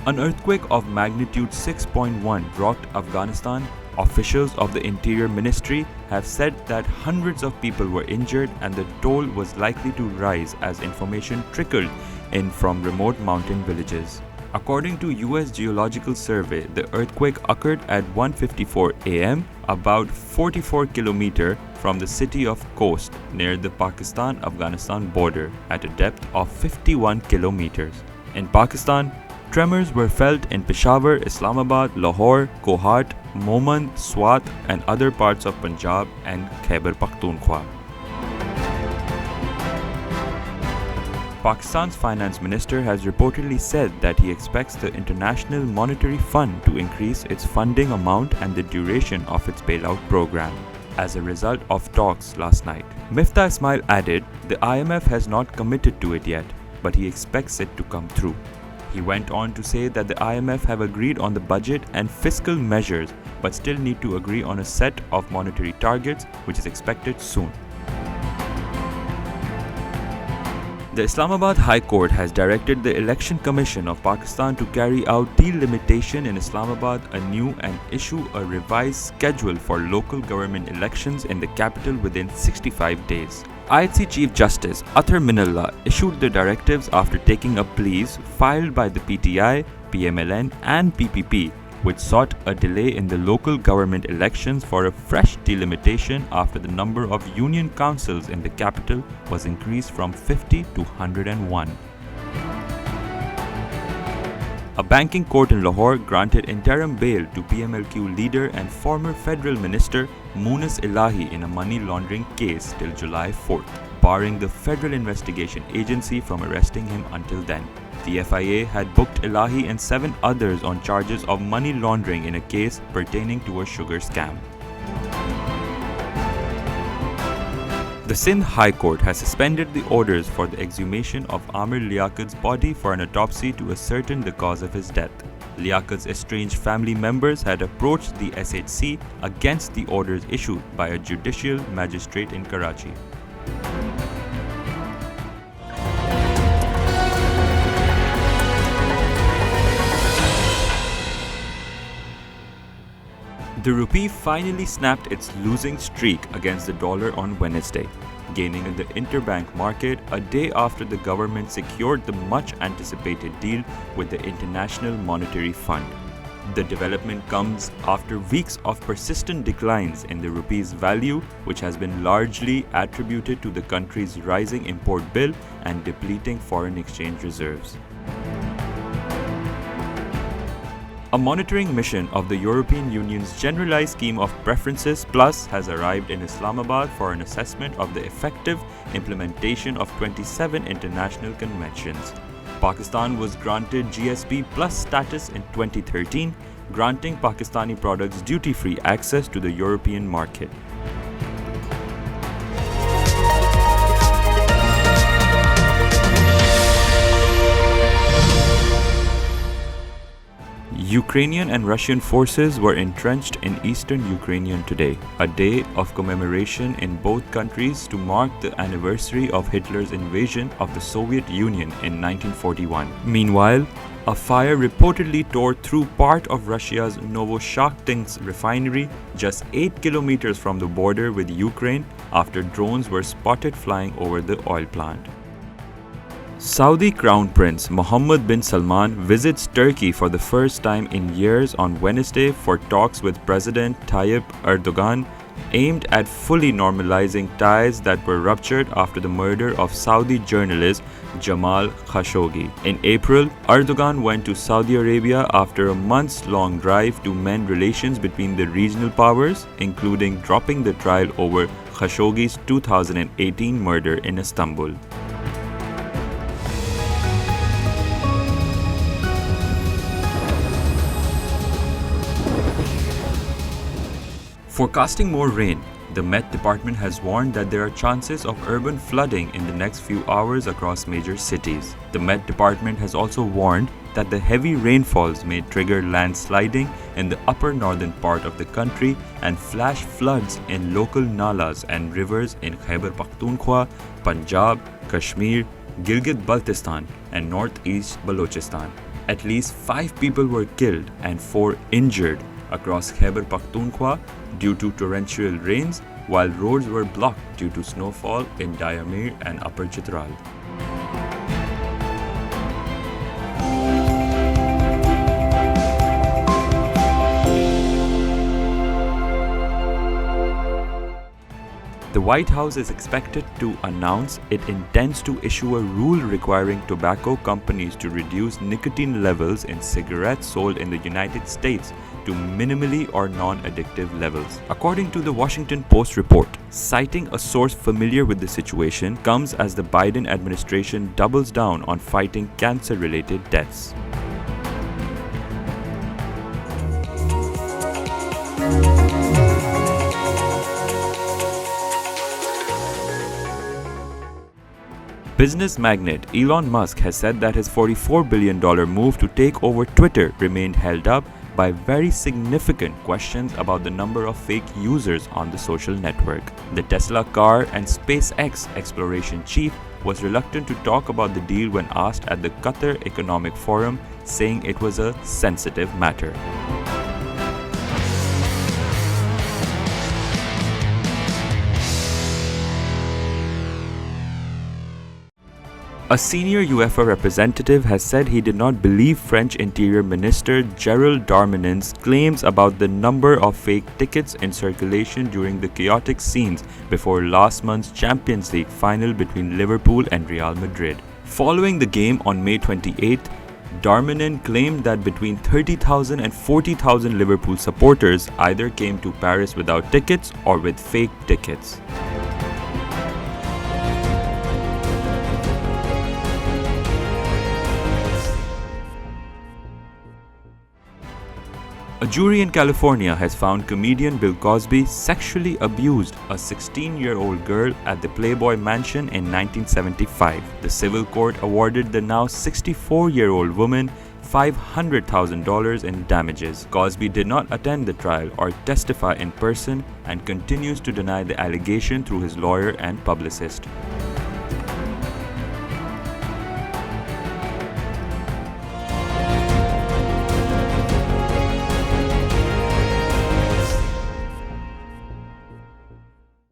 An earthquake of magnitude 6.1 rocked Afghanistan. Officials of the Interior Ministry have said that hundreds of people were injured and the toll was likely to rise as information trickled in from remote mountain villages. According to US Geological Survey, the earthquake occurred at 1:54 a.m. about 44 km from the city of Khost near the Pakistan-Afghanistan border at a depth of 51 km. In Pakistan, tremors were felt in Peshawar, Islamabad, Lahore, Kohat, Mohmand, Swat and other parts of Punjab and Khyber Pakhtunkhwa. Pakistan's finance minister has reportedly said that he expects the International Monetary Fund to increase its funding amount and the duration of its bailout program as a result of talks last night. Miftah Ismail added, the IMF has not committed to it yet, but he expects it to come through. He went on to say that the IMF have agreed on the budget and fiscal measures but still need to agree on a set of monetary targets which is expected soon. The Islamabad High Court has directed the Election Commission of Pakistan to carry out delimitation in Islamabad anew and issue a revised schedule for local government elections in the capital within 65 days. IHC Chief Justice Athar Minallah issued the directives after taking up pleas filed by the PTI, PMLN and PPP, which sought a delay in the local government elections for a fresh delimitation after the number of union councils in the capital was increased from 50 to 101. A banking court in Lahore granted interim bail to PMLQ leader and former federal minister Munis Elahi in a money laundering case till July 4th, barring the Federal Investigation Agency from arresting him until then. The FIA had booked Elahi and 7 others on charges of money laundering in a case pertaining to a sugar scam. The Sindh High Court has suspended the orders for the exhumation of Amir Liaqat's body for an autopsy to ascertain the cause of his death. Liaqat's estranged family members had approached the SHC against the orders issued by a judicial magistrate in Karachi. The rupee finally snapped its losing streak against the dollar on Wednesday, gaining in the interbank market a day after the government secured the much-anticipated deal with the International Monetary Fund. The development comes after weeks of persistent declines in the rupee's value, which has been largely attributed to the country's rising import bill and depleting foreign exchange reserves. A monitoring mission of the European Union's Generalized Scheme of Preferences Plus has arrived in Islamabad for an assessment of the effective implementation of 27 international conventions. Pakistan was granted GSP Plus status in 2013, granting Pakistani products duty-free access to the European market. Ukrainian and Russian forces were entrenched in eastern Ukraine today, a day of commemoration in both countries to mark the anniversary of Hitler's invasion of the Soviet Union in 1941. Meanwhile, a fire reportedly tore through part of Russia's Novoshakhtinsk refinery just 8 kilometers from the border with Ukraine after drones were spotted flying over the oil plant. Saudi Crown Prince Mohammed bin Salman visits Turkey for the first time in years on Wednesday for talks with President Tayyip Erdogan aimed at fully normalizing ties that were ruptured after the murder of Saudi journalist Jamal Khashoggi. In April, Erdogan went to Saudi Arabia after a months-long drive to mend relations between the regional powers, including dropping the trial over Khashoggi's 2018 murder in Istanbul. Forecasting more rain, the Met Department has warned that there are chances of urban flooding in the next few hours across major cities. The Met Department has also warned that the heavy rainfalls may trigger landsliding in the upper northern part of the country and flash floods in local nalas and rivers in Khyber Pakhtunkhwa, Punjab, Kashmir, Gilgit-Baltistan and northeast Balochistan. At least 5 people were killed and 4 injured across Khyber Pakhtunkhwa due to torrential rains, while roads were blocked due to snowfall in Dayamir and Upper Chitral. The White House is expected to announce it intends to issue a rule requiring tobacco companies to reduce nicotine levels in cigarettes sold in the United States to minimally or non-addictive levels. According to the Washington Post report, citing a source familiar with the situation comes as the Biden administration doubles down on fighting cancer-related deaths. Business magnate Elon Musk has said that his $44 billion move to take over Twitter remained held up by very significant questions about the number of fake users on the social network. The Tesla car and SpaceX exploration chief was reluctant to talk about the deal when asked at the Qatar Economic Forum, saying it was a sensitive matter. A senior UEFA representative has said he did not believe French Interior Minister Gérald Darmanin's claims about the number of fake tickets in circulation during the chaotic scenes before last month's Champions League final between Liverpool and Real Madrid. Following the game on May 28th, Darmanin claimed that between 30,000 and 40,000 Liverpool supporters either came to Paris without tickets or with fake tickets. A jury in California has found comedian Bill Cosby sexually abused a 16-year-old girl at the Playboy Mansion in 1975. The civil court awarded the now 64-year-old woman $500,000 in damages. Cosby did not attend the trial or testify in person and continues to deny the allegation through his lawyer and publicist.